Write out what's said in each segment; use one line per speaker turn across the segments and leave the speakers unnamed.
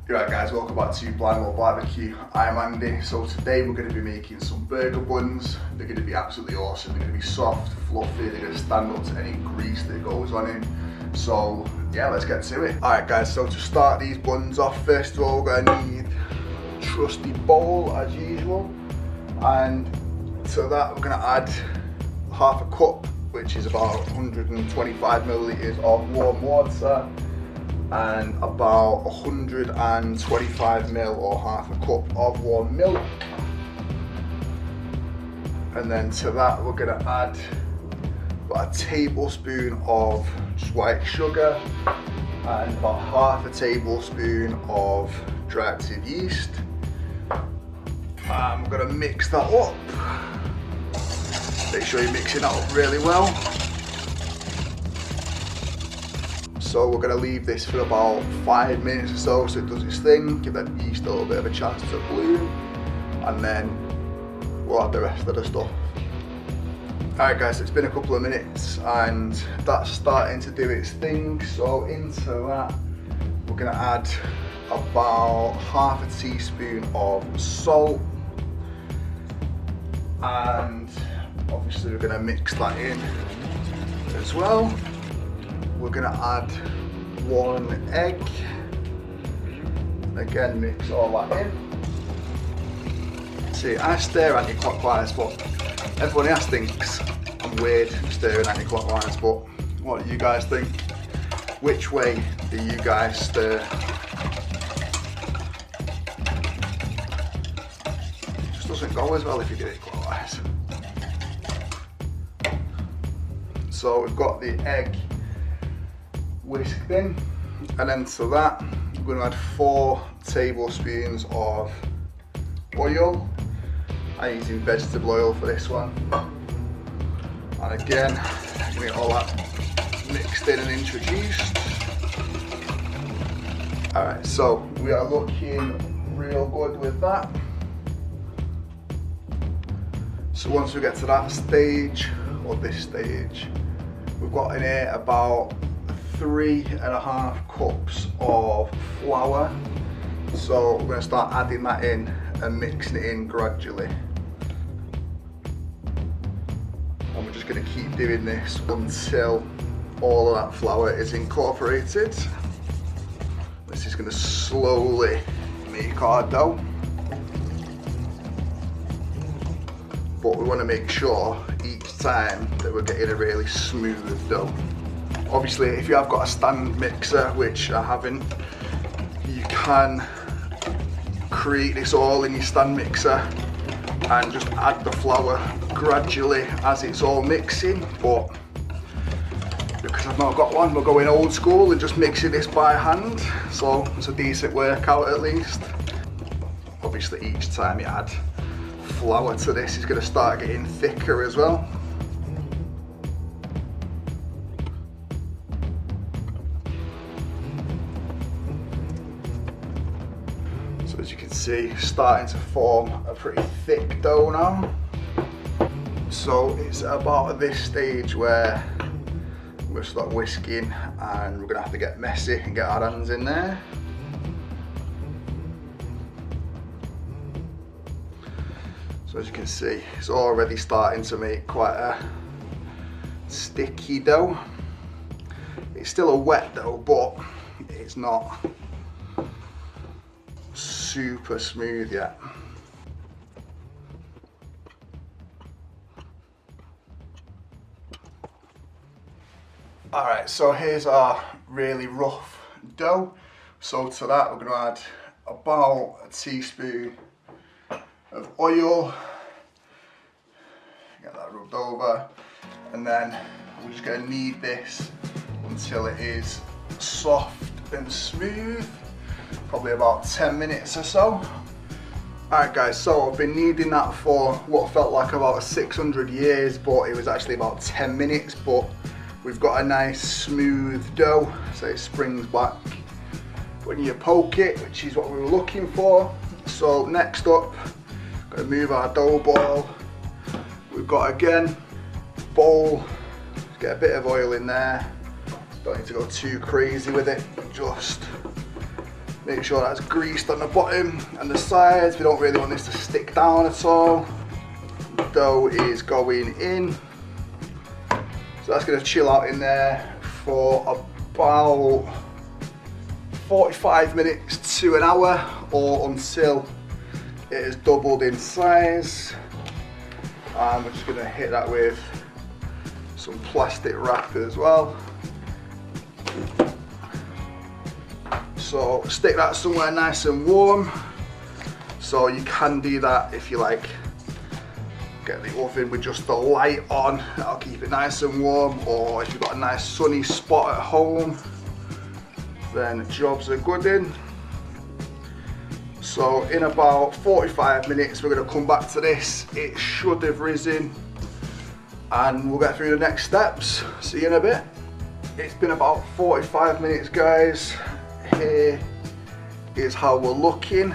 Right guys, welcome back to Blind World Barbecue. I'm Andy. So today we're going to be making some burger buns. They're going to be absolutely awesome. They're going to be soft, fluffy, they're going to stand up to any grease that goes on in. So yeah, let's get to it. Alright guys, so to start these buns off, first of all we're going to need a trusty bowl as usual. And to that we're going to add half a cup, which is about 125 millilitres of warm water, and about 125 ml or half a cup of warm milk. And then to that we're going to add about a tablespoon of just white sugar and about half a tablespoon of dry active yeast. And we're going to mix that up. Make sure you're mixing that up really well. So we're going to leave this for about 5 minutes or so it does its thing, give that yeast a little bit of a chance to bloom, and then we'll add the rest of the stuff. Alright guys, so it's been a couple of minutes and that's starting to do its thing, so into that we're going to add about half a teaspoon of salt, and obviously we're going to mix that in as well. We're going to add 1 egg, again mix all that in. See, I stir anti-clockwise, but everybody else thinks I'm weird stirring anti-clockwise, but what do you guys think? Which way do you guys stir? It just doesn't go as well if you do it clockwise. So we've got the egg whisked in, and then to that I'm going to add 4 tablespoons of oil. I'm using vegetable oil for this one, and again get all that mixed in and introduced. Alright, so we are looking real good with that. So once we get to that stage, or this stage, we've got in here about 3.5 cups of flour. So we're going to start adding that in and mixing it in gradually. And we're just going to keep doing this until all of that flour is incorporated. This is going to slowly make our dough. But we want to make sure each time that we're getting a really smooth dough. Obviously, if you have got a stand mixer, which I haven't, you can create this all in your stand mixer and just add the flour gradually as it's all mixing. But because I've not got one, we're going old school and just mixing this by hand. So it's a decent workout at least. Obviously, each time you add flour to this, it's going to start getting thicker as well. As you can see, starting to form a pretty thick dough now. So it's about at this stage where we'll start whisking, and we're going to have to get messy and get our hands in there. So as you can see, it's already starting to make quite a sticky dough. It's still a wet dough, but it's not super smooth yet. Alright, so here's our really rough dough. So to that we're going to add about a teaspoon of oil, get that rubbed over, and then we're just going to knead this until it is soft and smooth. Probably about 10 minutes or so. Alright guys, so I've been kneading that for what felt like about 600 years, but it was actually about 10 minutes, but we've got a nice smooth dough, so it springs back when you poke it, which is what we were looking for. So next up, I'm going to move our dough ball. We've got again, bowl, get a bit of oil in there. Don't need to go too crazy with it, just Make sure that's greased on the bottom and the sides. We don't really want this to stick down at all. Dough is going in. So that's going to chill out in there for about 45 minutes to an hour, or until it has doubled in size. And we're just going to hit that with some plastic wrap as well. So stick that somewhere nice and warm. So you can do that if you like. Get the oven with just the light on, that'll keep it nice and warm. Or if you've got a nice sunny spot at home, then jobs are good in. So in about 45 minutes we're going to come back to this. It should have risen and we'll get through the next steps. See you in a bit. It's been about 45 minutes, guys. Here is how we're looking.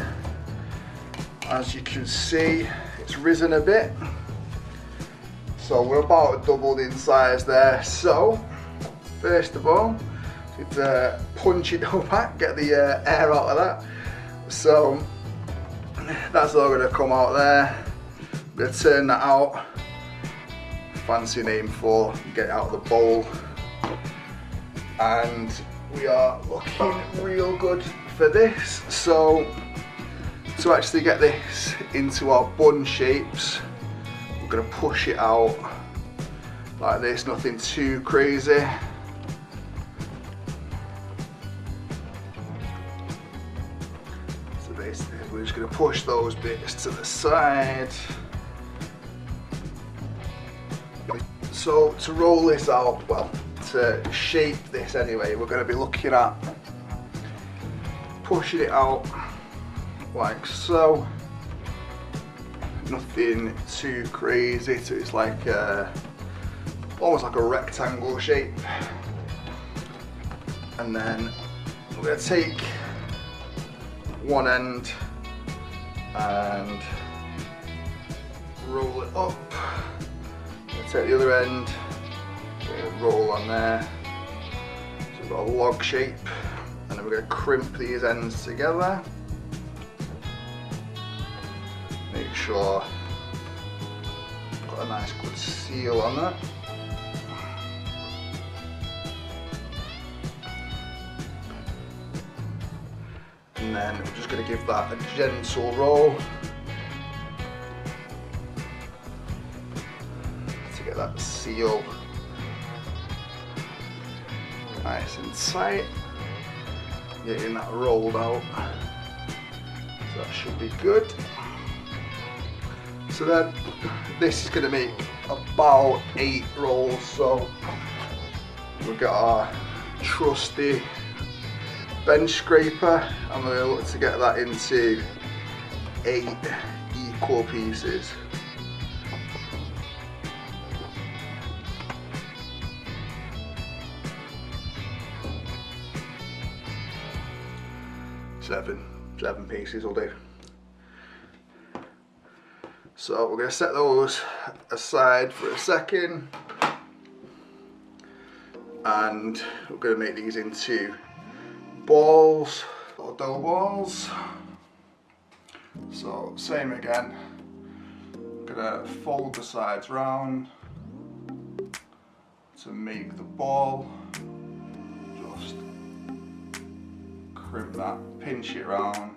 As you can see, it's risen a bit. So we're about doubled in size there. So first of all, punch it up back, get the air out of that. So that's all going to come out there. I'm going to turn that out. Fancy name for get it out of the bowl. And we are looking real good for this. So to actually get this into our bun shapes, we're going to push it out like this, nothing too crazy. So basically we're just going to push those bits to the side. So to roll this out, well, to shape this anyway, we're going to be looking at pushing it out like so. Nothing too crazy, so it's like almost like a rectangle shape. And then we're going to take one end and roll it up. Take the other end, roll on there. So we've got a log shape, and then we're going to crimp these ends together. Make sure we've got a nice good seal on that. And then we're just going to give that a gentle roll. Get that seal nice and tight, getting that rolled out, so that should be good. So then this is going to make about 8 rolls, so we've got our trusty bench scraper and we're going to look to get that into 8 equal pieces. Seven pieces will do. So we're going to set those aside for a second, and we're going to make these into balls, or dough balls. So same again, I'm going to fold the sides round to make the ball. Just crimp that, pinch it round.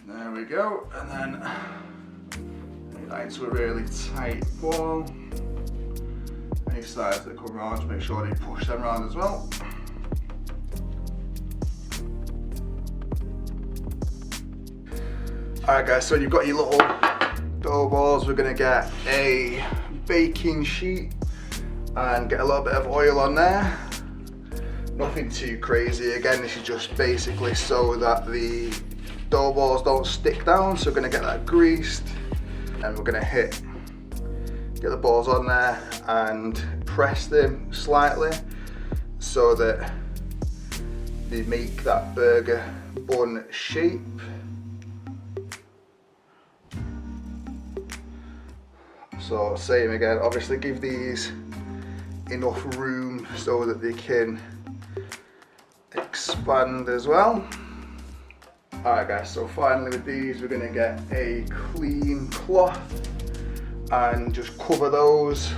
There we go, and then make that into a really tight ball. Any sides that come around, make sure they push them around as well. Alright guys, so you've got your little dough balls. We're going to get a baking sheet and get a little bit of oil on there. Nothing too crazy. Again, this is just basically so that the dough balls don't stick down. So we're going to get that greased, and we're going to get the balls on there and press them slightly so that they make that burger bun shape. So same again, obviously give these enough room so that they can expand as well. Alright guys, so finally with these we're going to get a clean cloth and just cover those,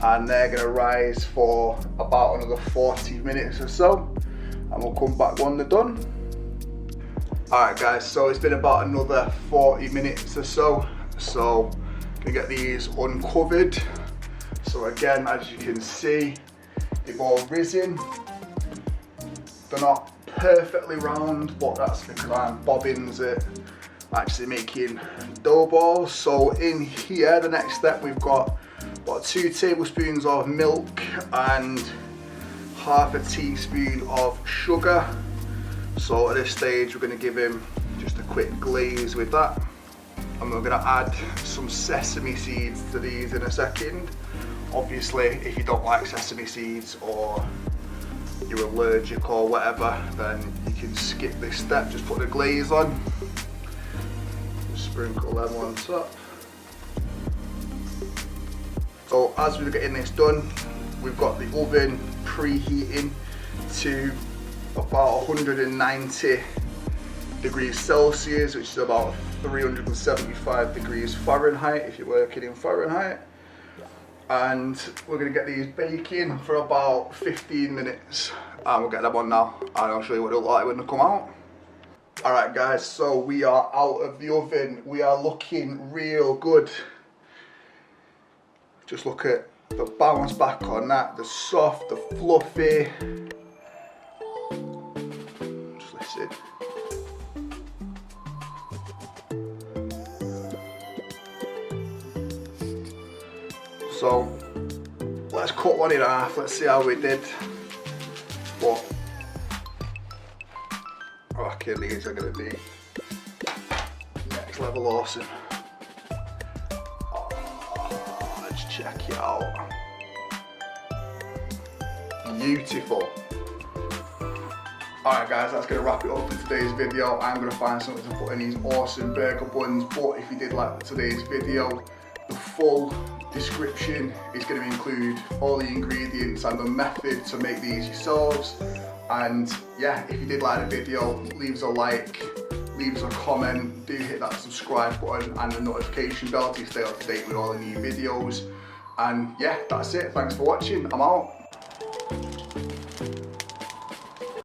and they're going to rise for about another 40 minutes or so, and we'll come back when they're done. Alright guys, so it's been about another 40 minutes or so, so I'm going to get these uncovered. So again, as you can see, they've all risen. They're not perfectly round, but that's because I'm bobbins at actually making dough balls. So in here, the next step, we've got about 2 tablespoons of milk and half a teaspoon of sugar. So at this stage, we're going to give him just a quick glaze with that, and we're going to add some sesame seeds to these in a second. Obviously, if you don't like sesame seeds or you're allergic or whatever, then you can skip this step. Just put the glaze on, sprinkle them on top. So as we're getting this done, we've got the oven preheating to about 190 degrees Celsius, which is about 375 degrees Fahrenheit if you're working in Fahrenheit. And we're going to get these baking for about 15 minutes, and we'll get them on now and I'll show you what it'll look like when they come out. Alright guys, so we are out of the oven. We are looking real good. Just look at the bounce back on that, the soft, the fluffy. Just listen. So let's cut one in half, let's see how we did. But I reckon these are going to be next level awesome. Oh, let's check it out. Beautiful. Alright guys, that's going to wrap it up for today's video. I'm going to find something to put in these awesome burger buns, but if you did like today's video, the full description is going to include all the ingredients and the method to make these yourselves. And yeah, if you did like the video, leave us a like, leave us a comment, do hit that subscribe button and the notification bell to stay up to date with all the new videos. And yeah, that's it. Thanks for watching. I'm out.